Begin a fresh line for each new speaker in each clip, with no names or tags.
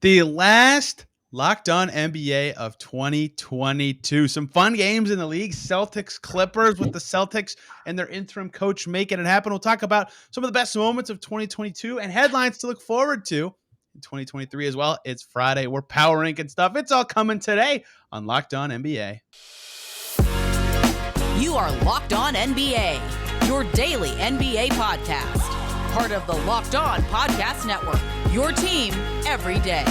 The last Locked On NBA of 2022. Some fun games in the league. Celtics Clippers with the Celtics and their interim coach making it happen. We'll talk about some of the best moments of 2022 and headlines to look forward to in 2023 as well. It's Friday. We're power ranking stuff. It's all coming today on Locked On NBA.
You are Locked On NBA, your daily NBA podcast. Part of the Locked On Podcast Network, your team every day.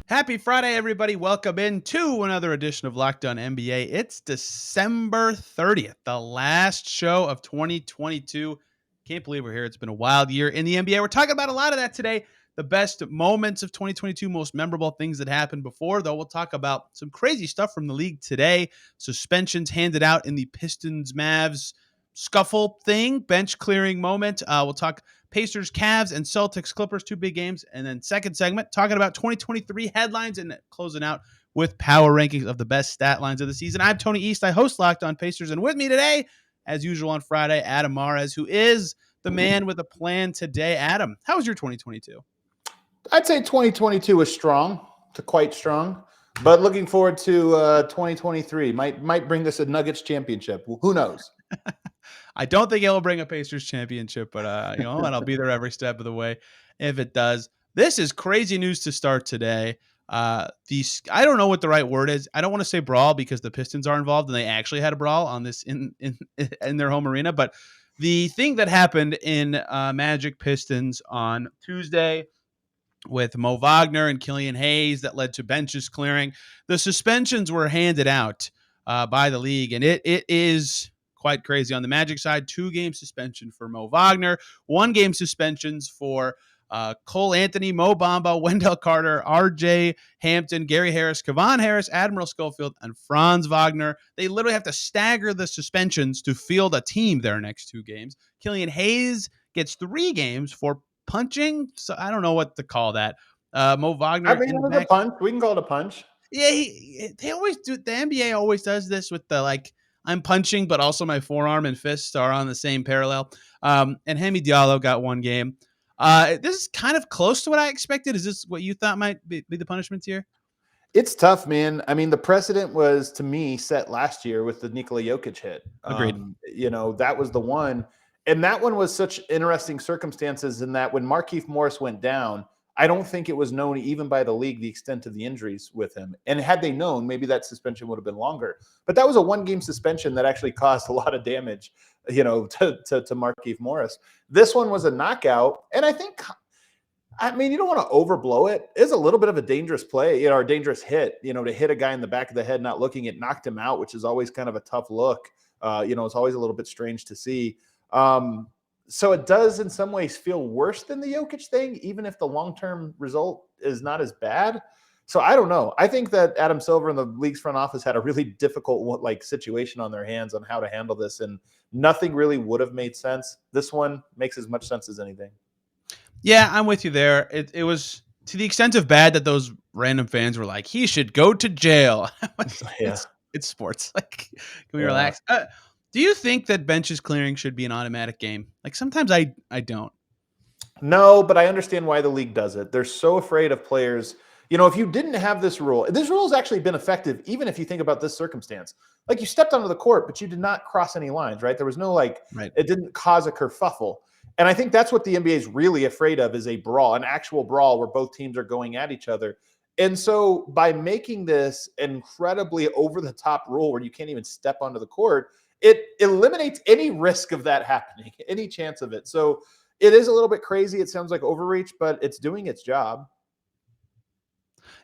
Happy Friday, everybody. Welcome in to another edition of Locked On NBA. It's December 30th, the last show of 2022. Can't believe we're here. It's been a wild year in the NBA. We're talking about a lot of that today. The best moments of 2022, most memorable things that happened before, though we'll talk about some crazy stuff from the league today. Suspensions handed out in the Pistons-Mavs scuffle thing, bench clearing moment. We'll talk Pacers, Cavs, and Celtics, Clippers, two big games. And then second segment, talking about 2023 headlines and closing out with power rankings of the best stat lines of the season. I'm Tony East. I host Locked On Pacers. And with me today, as usual on Friday, Adam Mares, who is the man with a plan today. Adam, how was your 2022?
I'd say 2022 was strong to quite strong, but looking forward to 2023. Might bring us a Nuggets championship. Who knows?
I don't think it'll bring a Pacers championship, but and I'll be there every step of the way if it does. This is crazy news to start today. I don't know what the right word is. I don't want to say brawl because the Pistons are involved and they actually had a brawl on this in their home arena. But the thing that happened in Magic Pistons on Tuesday with Mo Wagner and Killian Hayes that led to benches clearing, the suspensions were handed out by the league, and it is quite crazy. On the Magic side, 2-game suspension for Mo Wagner, 1-game suspensions for Cole Anthony, Mo Bamba, Wendell Carter, RJ Hampton, Gary Harris, Kevon Harris, Admiral Schofield, and Franz Wagner. They literally have to stagger the suspensions to field a team their next 2 games. Killian Hayes gets 3 games for punching, so I don't know what to call that. Mo Wagner.
I mean, it was a punch. We can call it a punch.
Yeah, they always do. The NBA always does this with the I'm punching, but also my forearm and fist are on the same parallel. And Hemi Diallo got 1 game. This is kind of close to what I expected. Is this what you thought might be the punishments here?
It's tough, man. I mean, the precedent was, to me, set last year with the Nikola Jokic hit.
Agreed.
That was the one. And that one was such interesting circumstances in that when Markieff Morris went down, I don't think it was known even by the league the extent of the injuries with him. And had they known, maybe that suspension would have been longer. But that was a 1-game suspension that actually caused a lot of damage, to Markieff Morris. This one was a knockout. And I think, you don't want to overblow it. It's a little bit of a dangerous play, or a dangerous hit, to hit a guy in the back of the head, not looking. It knocked him out, which is always kind of a tough look. It's always a little bit strange to see. So it does in some ways feel worse than the Jokic thing, even if the long-term result is not as bad. So I don't know. I think that Adam Silver and the league's front office had a really difficult situation on their hands on how to handle this, and nothing really would have made sense. This one makes as much sense as anything.
Yeah, I'm with you there. It was to the extent of bad that those random fans were like, he should go to jail. It's sports. Can we relax? Do you think that benches clearing should be an automatic game? Sometimes I don't.
No, but I understand why the league does it. They're so afraid of players. If you didn't have this rule has actually been effective, even if you think about this circumstance. You stepped onto the court, but you did not cross any lines, right? There was no
right.
It didn't cause a kerfuffle. And I think that's what the NBA is really afraid of, is a brawl, an actual brawl where both teams are going at each other. And so by making this incredibly over-the-top rule where you can't even step onto the court, it eliminates any risk of that happening, any chance of it. So it is a little bit crazy. It sounds like overreach, but it's doing its job.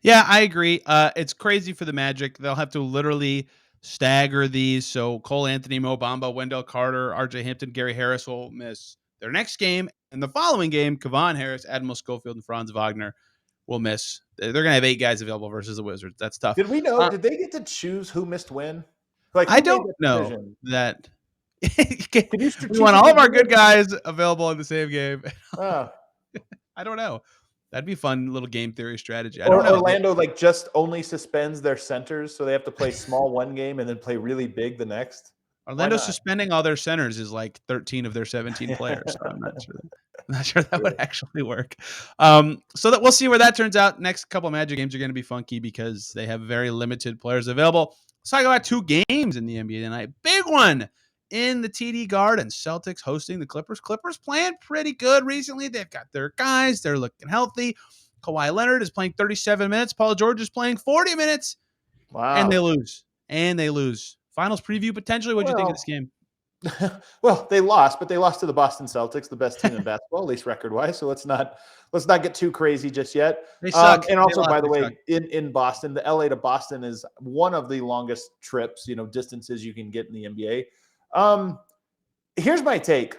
Yeah, I agree. It's crazy for the Magic. They'll have to literally stagger these. So Cole Anthony, Mo Bamba, Wendell Carter, RJ Hampton, Gary Harris will miss their next game. And the following game, Kevon Harris, Admiral Schofield, and Franz Wagner will miss. They're going to have 8 guys available versus the Wizards. That's tough.
Did we know? Did they get to choose who missed when?
I don't know that. We want all of our good guys available in the same game. I don't know. That'd be fun little game theory strategy. I don't know.
Orlando just only suspends their centers, so they have to play small one game and then play really big the next.
Orlando suspending all their centers is 13 of their 17 players. So I'm not sure. I'm not sure that would actually work. So that we'll see where that turns out. Next couple of Magic games are going to be funky because they have very limited players available. Let's talk about 2 games in the NBA tonight. Big one in the TD Garden. Celtics hosting the Clippers. Clippers playing pretty good recently. They've got their guys. They're looking healthy. Kawhi Leonard is playing 37 minutes. Paul George is playing 40 minutes. And they
Wow.
lose. Finals preview potentially. What'd you think of this game?
Well, they lost, but they lost to the Boston Celtics, the best team in basketball, at least record-wise. So let's not get too crazy just yet.
They suck.
And also, by the way,
suck.
in Boston, the LA to Boston is one of the longest trips, distances you can get in the NBA. Here's my take.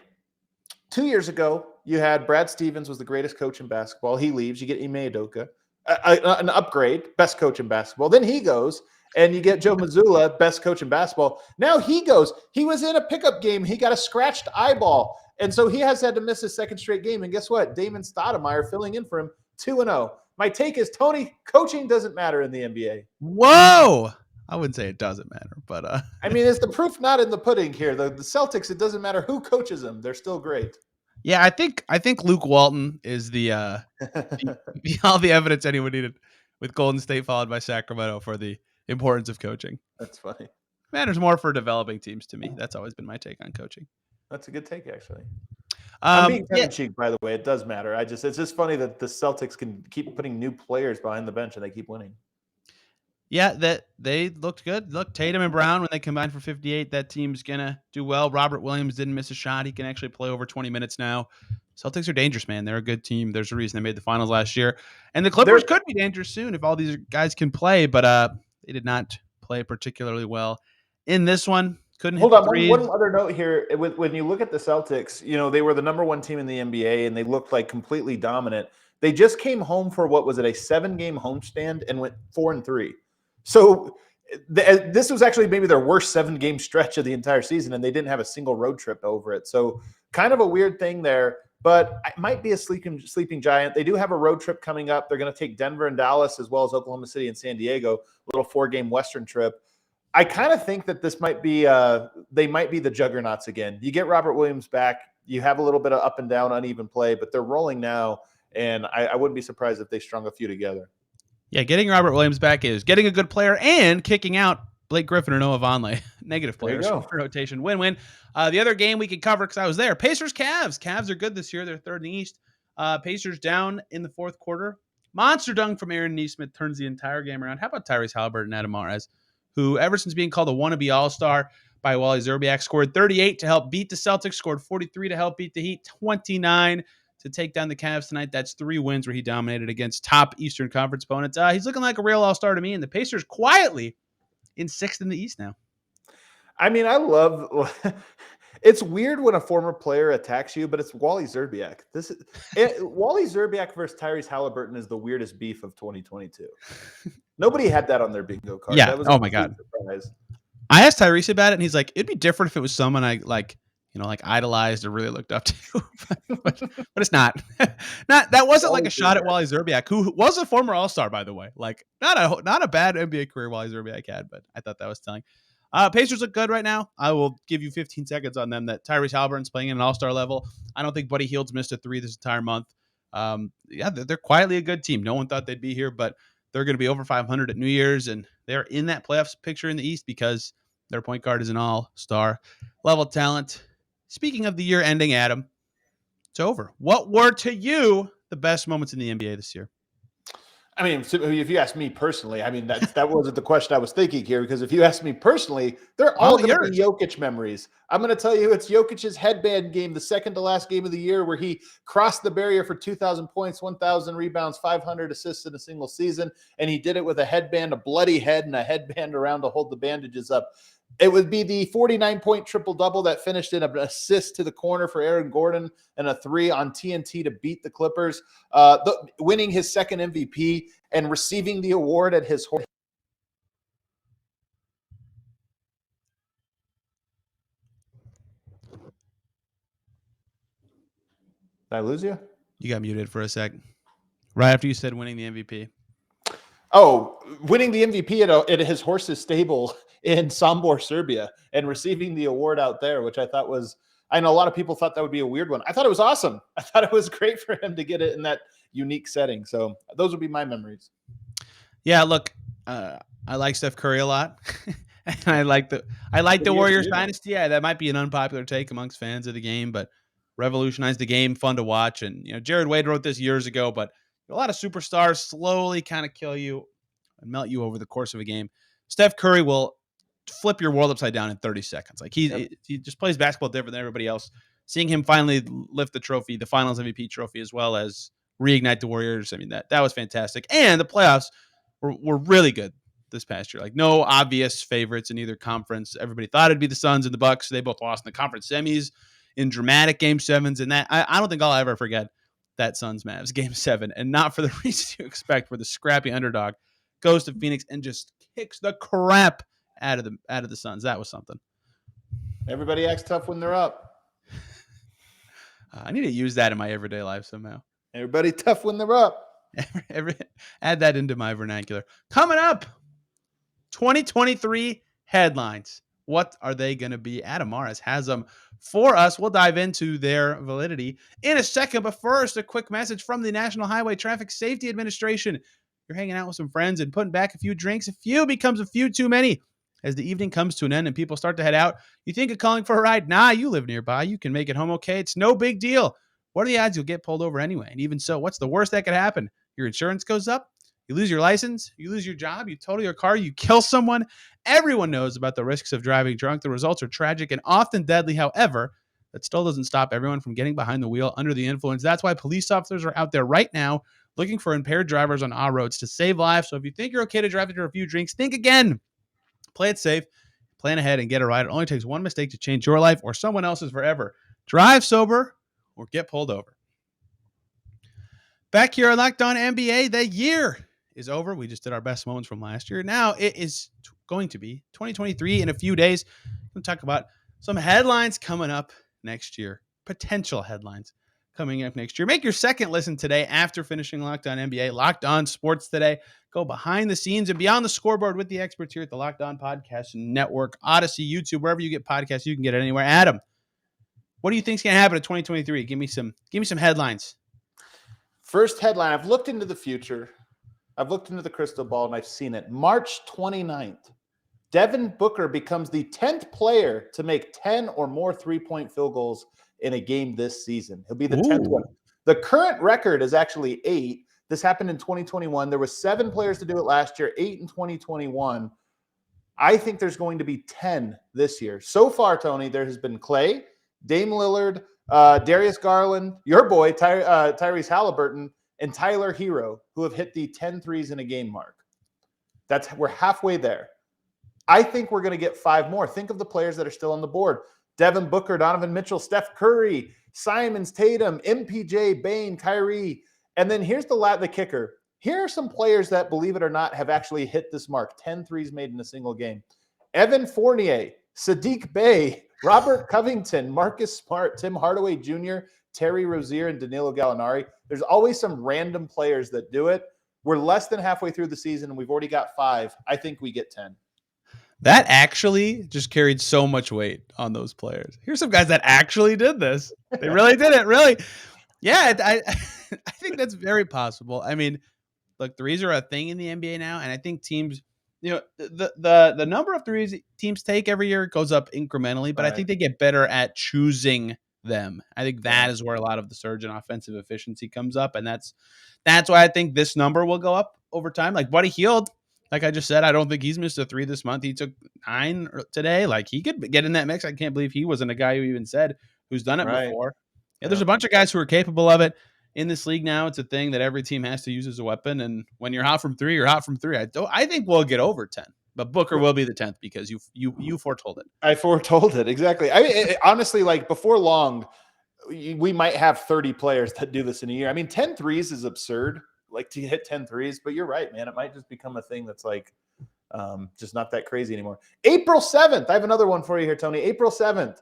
2 years ago, you had Brad Stevens was the greatest coach in basketball. He leaves. You get Ime Udoka, an upgrade, best coach in basketball. Then he goes. And you get Joe Mazzulla, best coach in basketball. Now he goes. He was in a pickup game. He got a scratched eyeball. And so he has had to miss his second straight game. And guess what? Damon Stoudemire filling in for him 2-0. My take is, Tony, coaching doesn't matter in the NBA.
Whoa. I wouldn't say it doesn't matter, but
I mean, is the proof not in the pudding here? The Celtics, it doesn't matter who coaches them. They're still great.
Yeah, I think Luke Walton is the all the evidence anyone needed with Golden State followed by Sacramento for the importance of coaching.
That's funny.
Matters more for developing teams to me. That's always been my take on coaching.
That's a good take, actually. I'm being tongue-in-cheek, by the way. It does matter. It's just funny that the Celtics can keep putting new players behind the bench and they keep winning.
Yeah, that they looked good. Look, Tatum and Brown, when they combined for 58, that team's gonna do well. Robert Williams didn't miss a shot. He can actually play over 20 minutes now. Celtics are dangerous, man. They're a good team. There's a reason they made the finals last year. And the Clippers could be dangerous soon if all these guys can play, but they did not play particularly well in this one. Couldn't hit the threes.
One other note here. When you look at the Celtics, they were the number 1 team in the NBA, and they looked like completely dominant. They just came home for, what was it, a 7-game homestand and went 4-3. So this was actually maybe their worst 7-game stretch of the entire season, and they didn't have a single road trip over it. So kind of a weird thing there, but it might be a sleeping giant. They do have a road trip coming up. They're going to take Denver and Dallas as well as Oklahoma City and San Diego, a little 4-game Western trip. I kind of think that this might be they might be the juggernauts again. You get Robert Williams back. You have a little bit of up and down, uneven play, but they're rolling now, and I wouldn't be surprised if they strung a few together.
Yeah, getting Robert Williams back is getting a good player and kicking out Blake Griffin or Noah Vonleh. Negative players for rotation. Win-win. The other game we could cover because I was there. Pacers-Cavs. Cavs are good this year. They're third in the East. Pacers down in the fourth quarter. Monster dunk from Aaron Nesmith turns the entire game around. How about Tyrese Haliburton and Adam Mahrez, who ever since being called a wannabe all-star by Wally Szczerbiak, scored 38 to help beat the Celtics, scored 43 to help beat the Heat, 29 to take down the Cavs tonight. That's 3 wins where he dominated against top Eastern Conference opponents. He's looking like a real all-star to me, and the Pacers quietly in 6th in the East now.
I mean, I love – it's weird when a former player attacks you, but it's Wally Szczerbiak. Wally Szczerbiak versus Tyrese Haliburton is the weirdest beef of 2022. Nobody had that on their bingo card.
Yeah.
That was
my God.
Surprise.
I asked Tyrese about it, and he's like, it'd be different if it was someone I idolized or really looked up to, but it's not. That wasn't like a shot at Wally Szczerbiak, who was a former All-Star, by the way. Like not a bad NBA career Wally Szczerbiak had, but I thought that was telling. Pacers look good right now. I will give you 15 seconds on them. That Tyrese Haliburton's playing at an All-Star level. I don't think Buddy Hield's missed a 3 this entire month. They're quietly a good team. No one thought they'd be here, but they're going to be over 500 at New Year's, and they're in that playoffs picture in the East because their point guard is an All-Star level talent. Speaking of the year ending, Adam, it's over. What were to you the best moments in the NBA this year?
I mean, if you ask me personally, I mean, that wasn't the question I was thinking here, because if you ask me personally, they're all going to be Jokic memories. I'm going to tell you it's Jokic's headband game, the second to last game of the year, where he crossed the barrier for 2,000 points, 1,000 rebounds, 500 assists in a single season. And he did it with a headband, a bloody head, and a headband around to hold the bandages up. It would be the 49-point triple-double that finished in an assist to the corner for Aaron Gordon and a 3 on TNT to beat the Clippers, winning his second MVP and receiving the award at his horse. Did I lose you?
You got muted for a sec. Right after you said winning the MVP.
Oh, winning the MVP at his horse's stable in Sombor, Serbia, and receiving the award out there, which I thought I know a lot of people thought that would be a weird one. I thought it was awesome. I thought it was great for him to get it in that unique setting. So those would be my memories.
Yeah, look, I like Steph Curry a lot. And I like the Warriors dynasty. Yeah, that might be an unpopular take amongst fans of the game, but revolutionized the game, fun to watch. And Jared Wade wrote this years ago, but a lot of superstars slowly kind of kill you and melt you over the course of a game. Steph Curry will flip your world upside down in 30 seconds. Like he just plays basketball different than everybody else. Seeing him finally lift the trophy, the Finals MVP trophy, as well as reignite the Warriors. I mean, that was fantastic. And the playoffs were really good this past year. Like no obvious favorites in either conference. Everybody thought it'd be the Suns and the Bucks. They both lost in the conference semis in dramatic game sevens. And that I don't think I'll ever forget that Suns Mavs game 7. And not for the reason you expect, where the scrappy underdog goes to Phoenix and just kicks the crap out of the Suns. That was something.
Everybody acts tough when they're up.
I need to use that in my everyday life somehow.
Everybody tough when they're up.
Add that into my vernacular. Coming up, 2023 headlines. What are they going to be? Adam Mares has them for us. We'll dive into their validity in a second. But first, a quick message from the National Highway Traffic Safety Administration. You're hanging out with some friends and putting back a few drinks. A few becomes a few too many. As the evening comes to an end and people start to head out, you think of calling for a ride. Nah, you live nearby. You can make it home okay. It's no big deal. What are the odds you'll get pulled over anyway? And even so, what's the worst that could happen? Your insurance goes up. You lose your license. You lose your job. You total your car. You kill someone. Everyone knows about the risks of driving drunk. The results are tragic and often deadly. However, that still doesn't stop everyone from getting behind the wheel under the influence. That's why police officers are out there right now looking for impaired drivers on our roads to save lives. So if you think you're okay to drive after a few drinks, think again. Play it safe. Plan ahead and get a ride. It only takes one mistake to change your life or someone else's forever. Drive sober or get pulled over. Back here on Locked On NBA, the year is over. We just did our best moments from last year. Now it is going to be 2023 in a few days. We'll talk about some headlines coming up next year. Potential headlines coming up next year. Make your second listen today after finishing Locked On NBA. Locked On Sports Today. Go behind the scenes and beyond the scoreboard with the experts here at the Locked On Podcast Network, Odyssey, YouTube, wherever you get podcasts, you can get it anywhere. Adam, what do you think is going to happen in 2023? Give me some headlines.
First headline, I've looked into the future. I've looked into the crystal ball and I've seen it. March 29th, Devin Booker becomes the 10th player to make 10 or more three-point field goals in a game this season. He'll be the 10th one. The current record is actually 8. This happened in 2021. There were 7 players to do it last year, 8 in 2021. I think there's going to be 10 this year. So far, Tony, there has been Clay, Dame Lillard, Darius Garland, your boy, Tyrese Haliburton, and Tyler Hero, who have hit the 10 threes in a game mark. We're halfway there. I think we're going to get 5 more. Think of the players that are still on the board. Devin Booker, Donovan Mitchell, Steph Curry, Simons, Tatum, MPJ, Bane, Kyrie. And then here's the kicker. Here are some players that, believe it or not, have actually hit this mark. 10 threes made in a single game. Evan Fournier, Sadiq Bey, Robert Covington, Marcus Smart, Tim Hardaway Jr., Terry Rozier, and Danilo Gallinari. There's always some random players that do it. We're less than halfway through the season, and we've already got 5. I think we get 10.
That actually just carried so much weight on those players. Here's some guys that actually did this. They really did it. Really. Yeah, I think that's very possible. I mean, look, threes are a thing in the NBA now, and I think teams, the number of threes teams take every year goes up incrementally, but right. I think they get better at choosing them. I think that is where a lot of the surge in offensive efficiency comes up, and that's why I think this number will go up over time. Like Buddy Hield, like I just said, I don't think he's missed a 3 this month. He took 9 today. Like he could get in that mix. I can't believe he wasn't a guy who even said who's done it before. Yeah, there's a bunch of guys who are capable of it in this league now. It's a thing that every team has to use as a weapon. And when you're hot from 3, you're hot from 3. I think we'll get over 10, but Booker will be the 10th because you foretold it.
I foretold it. Exactly. I mean, honestly, like before long, we might have 30 players that do this in a year. I mean, 10 threes is absurd, like to hit 10 threes, but you're right, man. It might just become a thing that's like just not that crazy anymore. April 7th. I have another one for you here, Tony. April 7th.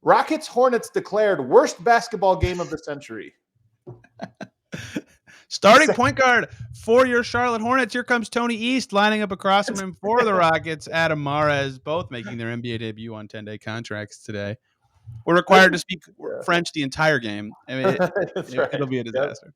Rockets Hornets declared worst basketball game of the century.
Starting point guard for your Charlotte Hornets. Here comes Tony East lining up across from him for the Rockets. Adam Mares, both making their NBA debut on 10-day contracts today. We're required to speak
Yeah.
French the entire game. I mean,
That's right.
it'll be a
Yep.
disaster.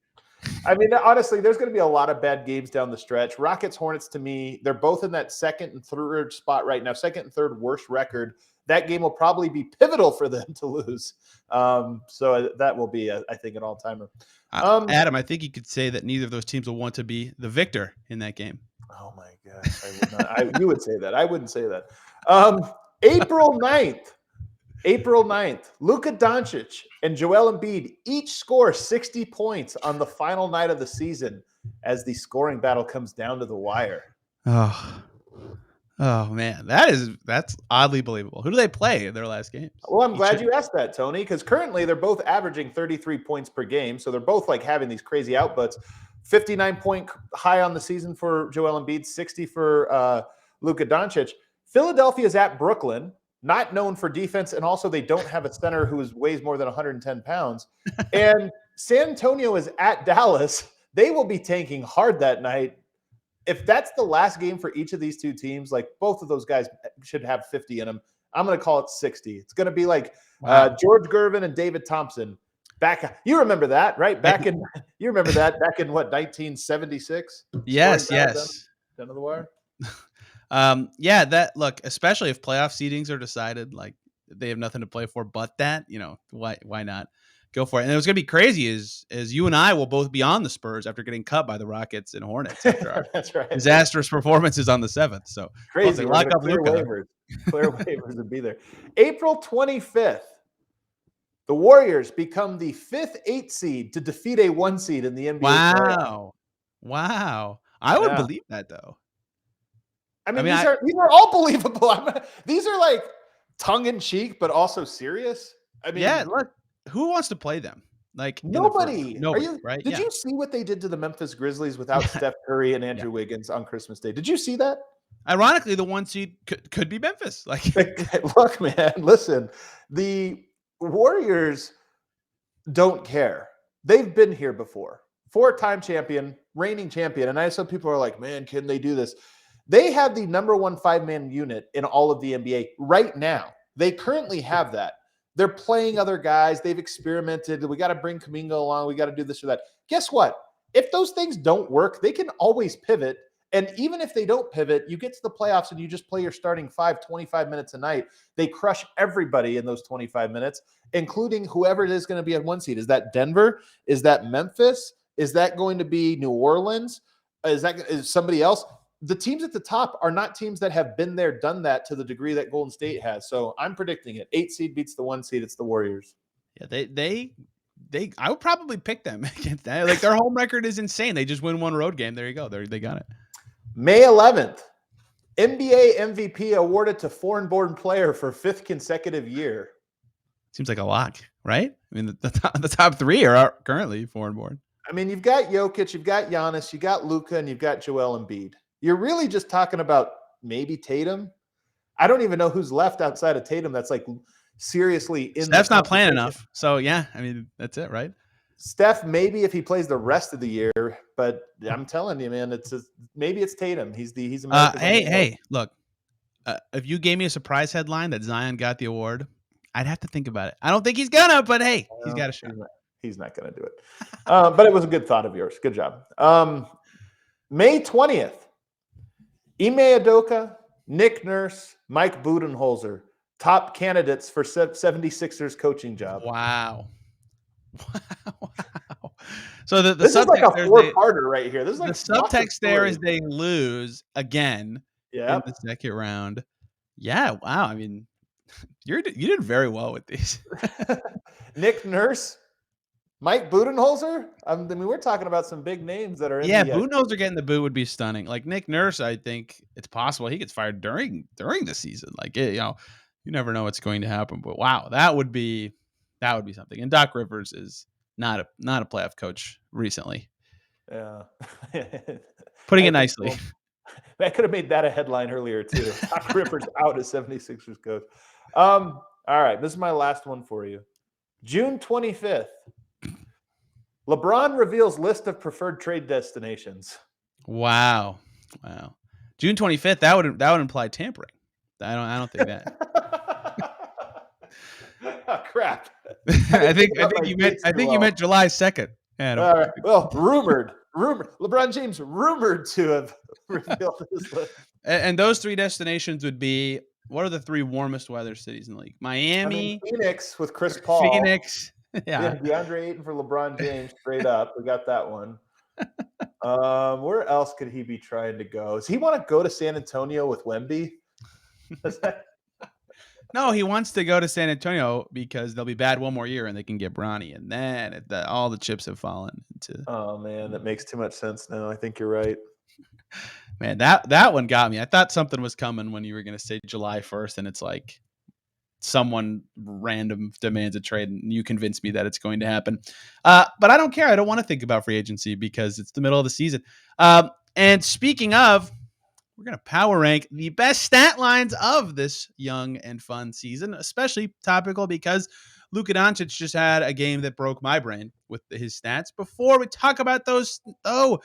I mean, honestly, there's going to be a lot of bad games down the stretch. Rockets, Hornets, to me, they're both in that second and third spot right now, second and third worst record. That game will probably be pivotal for them to lose. So that will be, I think, an all-timer.
Adam, I think you could say that neither of those teams will want to be the victor in that game.
Oh, my gosh. I would not. You would say that. I wouldn't say that. April 9th, Luka Doncic and Joel Embiid each score 60 points on the final night of the season as the scoring battle comes down to the wire.
Oh man, that's oddly believable. Who do they play in their last games?
Well, I'm glad you asked that, Tony, because currently they're both averaging 33 points per game. So they're both like having these crazy outputs. 59-point high on the season for Joel Embiid, 60 for Luka Doncic. Philadelphia is at Brooklyn, not known for defense, and also they don't have a center who weighs more than 110 pounds. And San Antonio is at Dallas. They will be tanking hard that night. If that's the last game for each of these two teams, like both of those guys should have 50 in them. I'm going to call it 60. It's going to be like George Gervin and David Thompson. You remember that, right? You remember that back in what, 1976?
Yes.
Down to the wire.
Yeah, that look, especially if playoff seedings are decided, like they have nothing to play for but that, why not go for it? And it was going to be crazy is you and I will both be on the Spurs after getting cut by the Rockets and Hornets after our
That's right.
disastrous performances on the 7th. So
crazy.
Lock up
clear
Luka.
waivers and be there. April 25th, the Warriors become the 5th 8 seed to defeat a 1 seed in the NBA.
Wow. I would believe that though.
I mean, these are all believable. These are like tongue in cheek, but also serious. I mean,
yeah, look, who wants to play them? Like
nobody.
Right?
Did you see what they did to the Memphis Grizzlies without Steph Curry and Andrew Wiggins on Christmas Day? Did you see that?
Ironically, the 1 seed could be Memphis. Like,
look, man, listen, the Warriors don't care. They've been here before. 4-time champion, reigning champion. And I know some people are like, man, can they do this? They have the number 1 5-man unit in all of the NBA right now. They currently have that. They're playing other guys. They've experimented. We got to bring Kuminga along. We got to do this or that. Guess what? If those things don't work, they can always pivot. And even if they don't pivot, you get to the playoffs and you just play your starting 25 minutes a night. They crush everybody in those 25 minutes, including whoever it is going to be at 1 seed. Is that Denver? Is that Memphis? Is that going to be New Orleans? Is somebody else? The teams at the top are not teams that have been there, done that to the degree that Golden State has. So I'm predicting it. 8 seed beats the 1 seed. It's the Warriors.
Yeah, I would probably pick them against that. Like their home record is insane. They just win 1 road game. There you go. They got it.
May 11th, NBA MVP awarded to foreign-born player for 5th consecutive year.
Seems like a lock, right? I mean, the top 3 are currently foreign-born.
I mean, you've got Jokic, you've got Giannis, you got Luka, and you've got Joel Embiid. You're really just talking about maybe Tatum. I don't even know who's left outside of Tatum that's like seriously in.
Steph's not playing enough. So, yeah, I mean, that's it, right?
Steph, maybe if he plays the rest of the year, but I'm telling you, man, maybe it's Tatum. He's
hey, look, if you gave me a surprise headline that Zion got the award, I'd have to think about it. I don't think he's gonna, but hey, he's got a shot.
He's not gonna do it. But it was a good thought of yours. Good job. May 20th, Ime Udoka, Nick Nurse, Mike Budenholzer, top candidates for 76ers coaching job.
Wow. So the
this is like a 4-parter right here. This is like
the subtext there is they lose again in the second round. Yeah, wow. I mean, you did very well with these.
Nick Nurse, Mike Budenholzer. I mean, we're talking about some big names that are in
Budenholzer getting the boot would be stunning. Like Nick Nurse, I think it's possible he gets fired during the season. Like you never know what's going to happen. But wow, that would be something. And Doc Rivers is not a playoff coach recently.
Yeah.
Putting it nicely.
I could have made that a headline earlier too. Doc Rivers out as 76ers coach. All right, this is my last one for you. June 25th. LeBron reveals list of preferred trade destinations.
Wow. June 25th, that would imply tampering. I don't think that.
Oh, crap.
I think you meant July 2nd, Adam.
All right. Well, rumored. LeBron James rumored to have revealed this list.
And those 3 destinations would be, what are the 3 warmest weather cities in the league? Miami,
Phoenix with Chris Paul.
Phoenix. Yeah.
DeAndre Ayton for LeBron James, straight up. We got that one. Where else could he be trying to go? Does he want to go to San Antonio with Wemby?
No, he wants to go to San Antonio because they'll be bad one more year and they can get Bronny, and then all the chips have fallen into.
Oh man, that makes too much sense now. I think you're right.
Man, that one got me. I thought something was coming when you were going to say July 1st, and it's like someone random demands a trade, and you convinced me that it's going to happen. But I don't care. I don't want to think about free agency because it's the middle of the season. And speaking of, we're going to power rank the best stat lines of this young and fun season, especially topical because Luka Doncic just had a game that broke my brain with his stats. Before we talk about those, let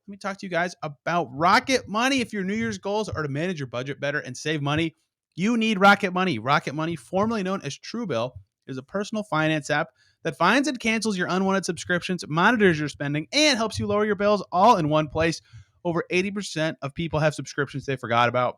me talk to you guys about Rocket Money. If your New Year's goals are to manage your budget better and save money, you need Rocket Money. Rocket Money, formerly known as Truebill, is a personal finance app that finds and cancels your unwanted subscriptions, monitors your spending, and helps you lower your bills all in one place. Over 80% of people have subscriptions they forgot about.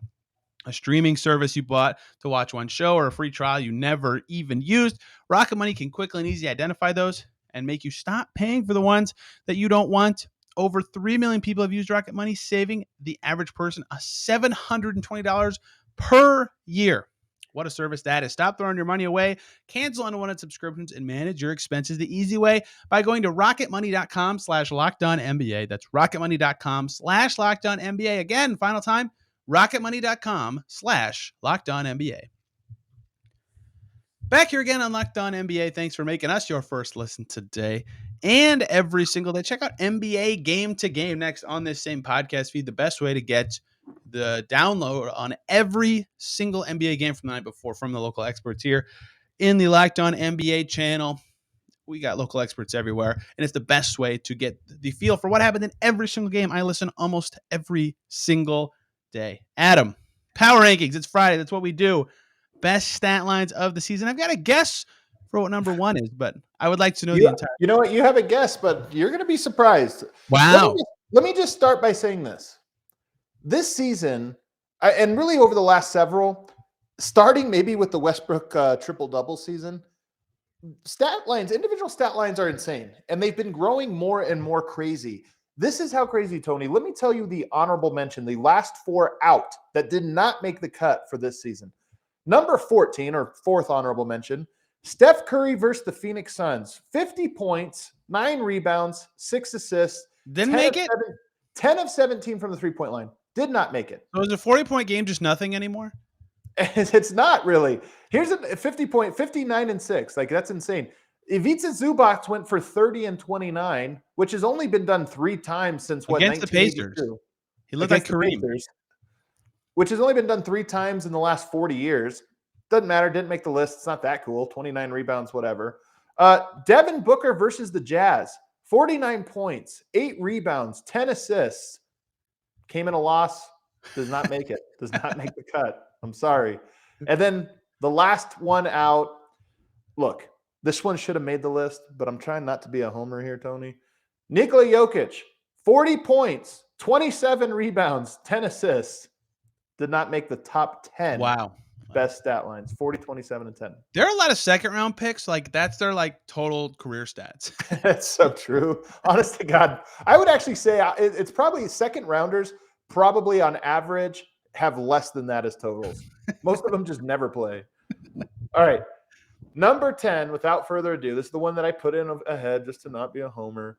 A streaming service you bought to watch one show or a free trial you never even used. Rocket Money can quickly and easily identify those and make you stop paying for the ones that you don't want. Over 3 million people have used Rocket Money, saving the average person $720 per year. What a service that is. Stop throwing your money away, cancel unwanted subscriptions, and manage your expenses the easy way by going to rocketmoney.com/LockedOnNBA. That's rocketmoney.com/LockedOnNBA. Again, final time, rocketmoney.com/LockedOnNBA. Back here again on Locked On NBA. Thanks for making us your first listen today and every single day. Check out NBA Game to Game next on this same podcast feed. The best way to get the download on every single NBA game from the night before from the local experts here in the Locked On NBA channel. We got local experts everywhere, and it's the best way to get the feel for what happened in every single game. I listen almost every single day. Adam, power rankings. It's Friday. That's what we do. Best stat lines of the season. I've got a guess for what number 1 is, but I would like to know the entire.
You know what? You have a guess, but you're going to be surprised.
Wow.
Let me just start by saying this. This season, and really over the last several, starting maybe with the Westbrook triple-double season, individual stat lines are insane, and they've been growing more and more crazy. This is how crazy, Tony. Let me tell you the honorable mention, the last 4 out that did not make the cut for this season. Number 14, or 4th honorable mention, Steph Curry versus the Phoenix Suns. 50 points, 9 rebounds, 6 assists.
Didn't make it?
10 of 17 from the three-point line. Did not make it.
So is a 40-point game just nothing anymore?
It's not really. Here's a 50-point, 59 and 6. Like, that's insane. Ivica Zubac went for 30 and 29, which has only been done 3 times since
against the Pacers. He looked like Kareem.
Which has only been done 3 times in the last 40 years. Doesn't matter. Didn't make the list. It's not that cool. 29 rebounds, whatever. Devin Booker versus the Jazz. 49 points, 8 rebounds, 10 assists. Came in a loss. Does not make it. Does not make the cut. I'm sorry. And then the last one out. Look, this one should have made the list, but I'm trying not to be a homer here, Tony. Nikola Jokic, 40 points, 27 rebounds, 10 assists. Did not make the top 10.
Wow.
Best stat lines, 40, 27, and 10.
There are a lot of second-round picks. Like, that's their, total career stats.
That's so true. Honest to God. I would actually say it's probably second-rounders, probably on average, have less than that as totals. Most of them just never play. All right. Number 10, without further ado, this is the one that I put in ahead just to not be a homer.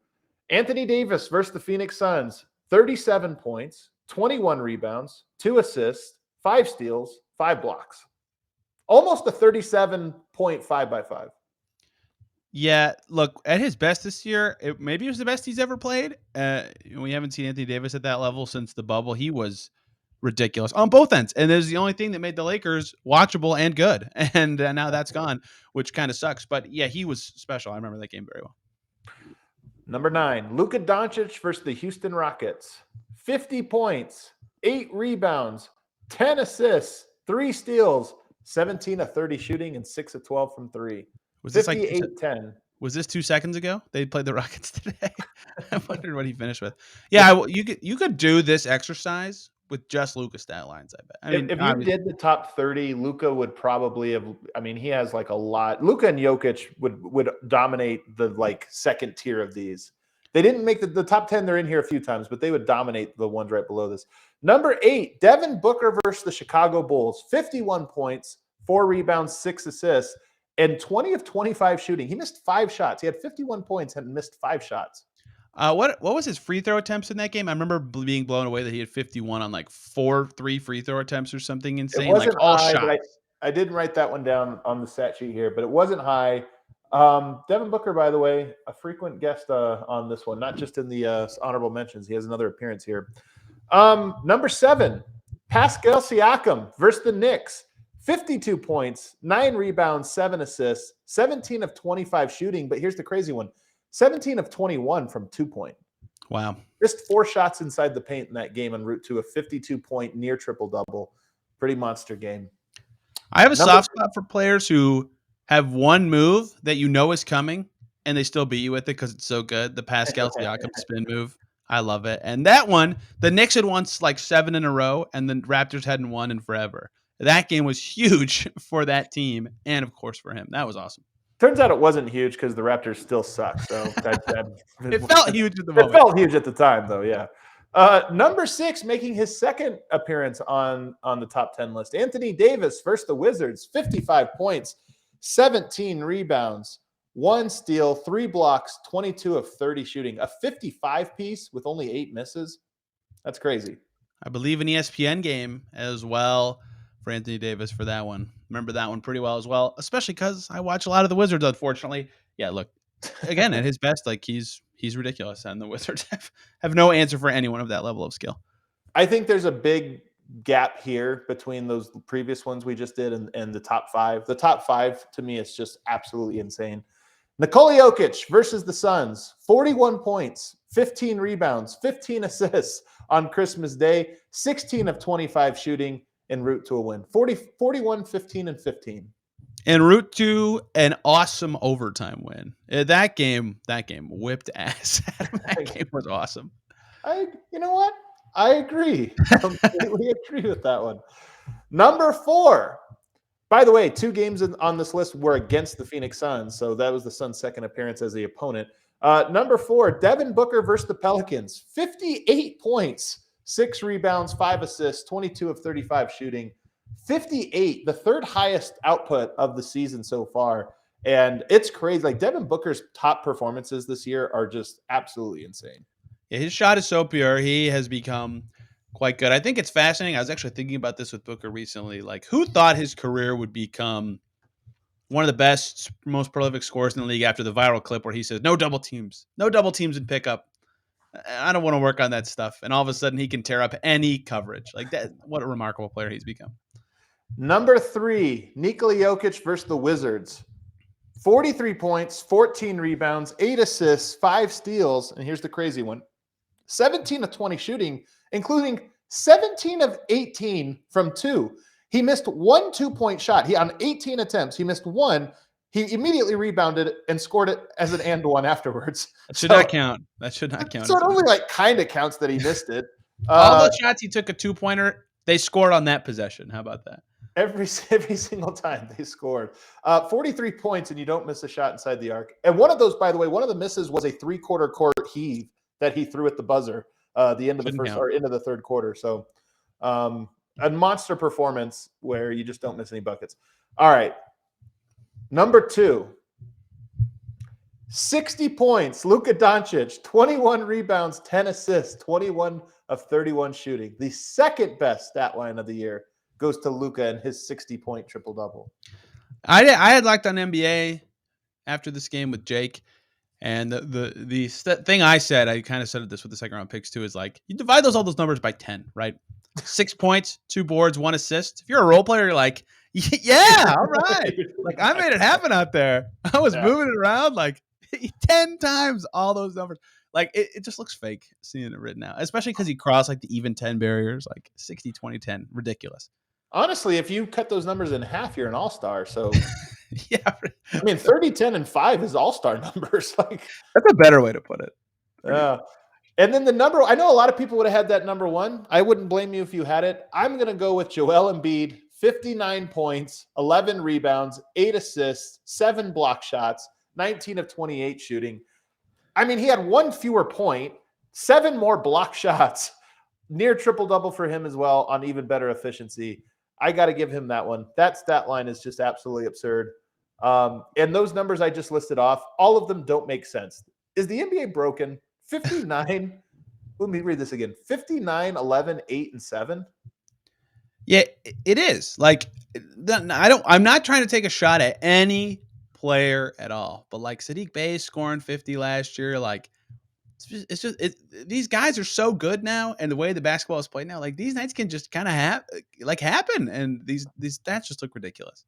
Anthony Davis versus the Phoenix Suns. 37 points, 21 rebounds, 2 assists, 5 steals, 5 blocks. Almost a 37.5 by 5.
Yeah, look, at his best this year, maybe it was the best he's ever played. We haven't seen Anthony Davis at that level since the bubble. He was ridiculous on both ends. And there's the only thing that made the Lakers watchable and good. And now that's gone, which kind of sucks. But yeah, he was special. I remember that game very well.
Number 9, Luka Doncic versus the Houston Rockets. 50 points, 8 rebounds, 10 assists, 3 steals, 17 of 30 shooting and 6 of 12 from three.
Was this like
58-10.
Was this 2 seconds ago? They played the Rockets today. I wondered what he finished with. Yeah, you could do this exercise with just Luka stat lines, I bet. I mean,
If you did the top 30, Luka would probably have. I mean, he has like a lot. Luka and Jokic would dominate the like second tier of these. They didn't make the top 10. They're in here a few times, but they would dominate the ones right below this. Number 8, Devin Booker versus the Chicago Bulls. 51 points, 4 rebounds, 6 assists, and 20 of 25 shooting. He missed 5 shots. He had 51 points and missed 5 shots.
What was his free throw attempts in that game? I remember being blown away that he had 51 on like 3 free throw attempts or something insane.
It wasn't
like all
high,
shots.
but I didn't write that one down on the stat sheet here, but it wasn't high. Devin Booker, by the way, a frequent guest on this one, not just in the honorable mentions. He has another appearance here. Number 7, Pascal Siakam versus the Knicks. 52 points, 9 rebounds, 7 assists, 17 of 25 shooting. But here's the crazy one. 17 of 21 from 2-point.
Wow.
Just 4 shots inside the paint in that game en route to a 52-point near triple-double. Pretty monster game.
I have a soft spot for players who have one move that you know is coming and they still beat you with it because it's so good. The Pascal Siakam spin move. I love it. And that one, the Knicks had won like 7 in a row and the Raptors hadn't won in forever. That game was huge for that team and, of course, for him. That was awesome.
Turns out it wasn't huge because the Raptors still suck. So
it felt huge at the moment.
It felt huge at the time, though, yeah. Number 6, making his second appearance on the top 10 list. Anthony Davis versus the Wizards. 55 points, 17 rebounds, 1 steal, 3 blocks, 22 of 30 shooting. A 55-piece with only 8 misses. That's crazy.
I believe an ESPN game as well for Anthony Davis for that one. Remember that one pretty well as well, especially because I watch a lot of the Wizards, unfortunately. Yeah, look, again, at his best, like he's ridiculous, and the Wizards have no answer for anyone of that level of skill.
I think there's a big gap here between those previous ones we just did and the top 5. The top 5, to me, is just absolutely insane. Nikola Jokic versus the Suns. 41 points, 15 rebounds, 15 assists on Christmas Day, 16 of 25 shooting en route to a win. 41, 15, and 15.
En route to an awesome overtime win. That game whipped ass. That game was awesome.
You know what? I agree. Completely agree with that one. Number 4. By the way, 2 games on this list were against the Phoenix Suns, so that was the Suns' second appearance as the opponent. Number 4, Devin Booker versus the Pelicans. 58 points, 6 rebounds, 5 assists, 22 of 35 shooting. 58, the 3rd highest output of the season so far. And it's crazy. Like Devin Booker's top performances this year are just absolutely insane.
Yeah, his shot is so pure. He has become quite good. I think it's fascinating. I was actually thinking about this with Booker recently. Like, who thought his career would become one of the best, most prolific scorers in the league after the viral clip where he says, no double teams in pickup. I don't want to work on that stuff. And all of a sudden he can tear up any coverage. Like that. What a remarkable player he's become.
Number 3, Nikola Jokic versus the Wizards. 43 points, 14 rebounds, 8 assists, 5 steals. And here's the crazy one. 17 of 20 shooting, including 17 of 18 from 2. He missed 1 2-point shot. On 18 attempts, he missed 1. He immediately rebounded and scored it as an and one afterwards.
That should not count. That should not count.
So it only like kind of counts that he missed it.
All those shots he took a 2-pointer, they scored on that possession. How about that?
Every single time they scored. 43 points and you don't miss a shot inside the arc. And one of those, by the way, one of the misses was a 3/4 court heave that he threw at the buzzer the end of the first or into the 3rd quarter. So a monster performance where you just don't miss any buckets. All right. Number 2, 60 points, Luka Doncic, 21 rebounds, 10 assists, 21 of 31 shooting. The 2nd best stat line of the year goes to Luka and his 60-point triple-double.
I had locked on NBA after this game with Jake. And the thing I said, I kind of said this with the second round picks too, is like you divide all those numbers by 10, right? 6 points, 2 boards, 1 assist. If you're a role player, you're like, yeah, all right. Like I made it happen out there. I was moving it around like 10 times all those numbers. Like it just looks fake seeing it written out, especially because he crossed like the even 10 barriers, like 60, 20, 10. Ridiculous.
Honestly, if you cut those numbers in half, you're an all-star. So,
Yeah,
I mean, 30, 10, and 5 is all-star numbers. Like,
that's a better way to put it.
and then the number, I know a lot of people would have had that number 1. I wouldn't blame you if you had it. I'm going to go with Joel Embiid, 59 points, 11 rebounds, 8 assists, 7 block shots, 19 of 28 shooting. I mean, he had 1 fewer point, 7 more block shots, near triple-double for him as well on even better efficiency. I got to give him that one. That stat line is just absolutely absurd. And those numbers I just listed off, all of them don't make sense. Is the NBA broken? 59. Let me read this again. 59, 11, 8, and 7.
Yeah, it is. Like, I'm not trying to take a shot at any player at all, but like Sadiq Bey scoring 50 last year, like these guys are so good now, and the way the basketball is played now, like these nights can just kind of happen, and these stats just look ridiculous.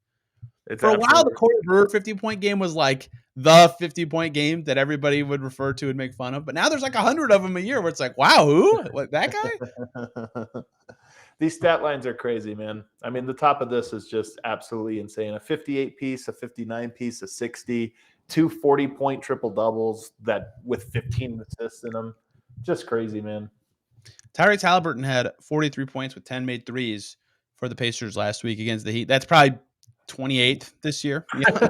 It's
For a while, the
absolutely
Corey Brewer 50-point game was like the 50-point game that everybody would refer to and make fun of, but now there's like 100 of them a year where it's like, wow, who? What, that guy?
These stat lines are crazy, man. I mean, the top of this is just absolutely insane. A 58 piece, a 59 piece, a 60, 2 40-point triple doubles that with 15 assists in them. Just crazy, man.
Tyrese Haliburton had 43 points with 10 made threes for the Pacers last week against the Heat. That's probably 28th this year. You know?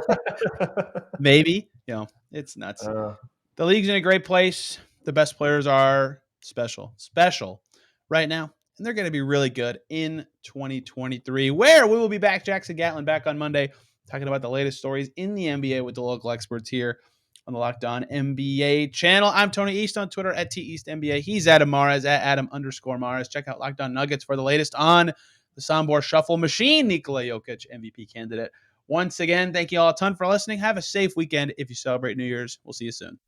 Maybe. You know, it's nuts. The league's in a great place. The best players are special right now. And they're going to be really good in 2023, where we will be back. Jackson Gatlin back on Monday, talking about the latest stories in the NBA with the local experts here on the Locked On NBA channel. I'm Tony East on Twitter at TEastNBA. He's Adam Mares at Adam_Mares. Check out Locked On Nuggets for the latest on the Sombor Shuffle Machine. Nikola Jokic, MVP candidate. Once again, thank you all a ton for listening. Have a safe weekend if you celebrate New Year's. We'll see you soon.